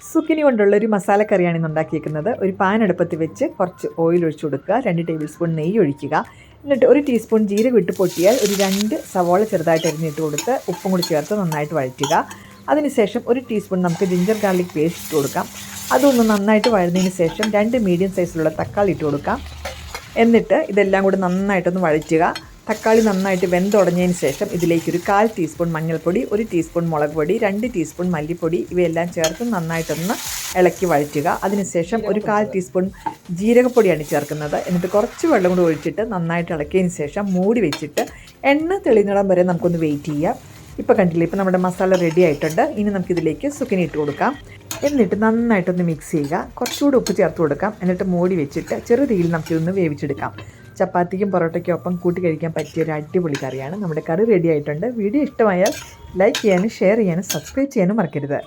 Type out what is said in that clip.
Zucchini കൊണ്ടുള്ള ഒരു മസാലക്കറിയാണ് ഇന്ന് ഉണ്ടാക്കിയിരിക്കുന്നത്. ഒരു പാൻ അടുപ്പത്ത് വെച്ച് കുറച്ച് ഓയിൽ ഒഴിച്ചു കൊടുക്കുക, 2 ടേബിൾ സ്പൂൺ നെയ്യ് ഒഴിക്കുക. എന്നിട്ട് 1 ടീസ്പൂൺ ജീരകം ഇട്ട് പൊട്ടിയാൽ ഒരു 2 സവാള ചെറുതായിട്ട് അരിഞ്ഞിട്ട് കൊടുത്ത് ഉപ്പും കൂടി ചേർത്ത് നന്നായിട്ട് വഴറ്റുക. അതിനുശേഷം 1 ടീസ്പൂൺ നമുക്ക് ജിഞ്ചർ ഗാർലിക് പേസ്റ്റ് ഇട്ട് കൊടുക്കാം. അതൊന്ന് നന്നായിട്ട് വഴന്നതിന് ശേഷം 2 മീഡിയം സൈസിലുള്ള തക്കാളി ഇട്ട് കൊടുക്കാം. എന്നിട്ട് ഇതെല്ലാം കൂടി നന്നായിട്ടൊന്ന് വഴറ്റുക. തക്കാളി നന്നായിട്ട് വെന്തുടഞ്ഞതിന് ശേഷം ഇതിലേക്ക് ഒരു 1/4 ടീസ്പൂൺ മഞ്ഞൾപ്പൊടി, 1 ടീസ്പൂൺ മുളക് പൊടി, 2 ടീസ്പൂൺ മല്ലിപ്പൊടി ഇവയെല്ലാം ചേർത്ത് നന്നായിട്ടൊന്ന് ഇളക്കി വഴറ്റുക. അതിനുശേഷം ഒരു 1/4 ടീസ്പൂൺ ജീരകപ്പൊടിയാണ് ചേർക്കുന്നത്. എന്നിട്ട് കുറച്ച് വെള്ളം കൂടി ഒഴിച്ചിട്ട് നന്നായിട്ട് ഇളക്കിയതിന് ശേഷം മൂടി വെച്ചിട്ട് എണ്ണ തെളിഞ്ഞിടം വരെ നമുക്കൊന്ന് വെയിറ്റ് ചെയ്യാം. ഇപ്പോൾ കണ്ടില്ലേ, ഇപ്പോൾ നമ്മുടെ മസാല റെഡി ആയിട്ടുണ്ട്. ഇനി നമുക്കിതിലേക്ക് സുക്കിനി ഇട്ട് കൊടുക്കാം. എന്നിട്ട് നന്നായിട്ടൊന്ന് മിക്സ് ചെയ്യുക. കുറച്ചുകൂടി ഉപ്പ് ചേർത്ത് കൊടുക്കാം. എന്നിട്ട് മൂടി വെച്ചിട്ട് ചെറുതീയിൽ നമുക്കിതൊന്ന് വേവിച്ചെടുക്കാം. ചപ്പാത്തിക്കും പൊറോട്ടയ്ക്കും ഒപ്പം കൂട്ടി കഴിക്കാൻ പറ്റിയ ഒരു അടിപൊളി കറിയാണ്. നമ്മുടെ കറി റെഡി ആയിട്ടുണ്ട്. വീഡിയോ ഇഷ്ടമായാൽ ലൈക്ക് ചെയ്യാനും ഷെയർ ചെയ്യാനും സബ്സ്ക്രൈബ് ചെയ്യാനും മറക്കരുത്.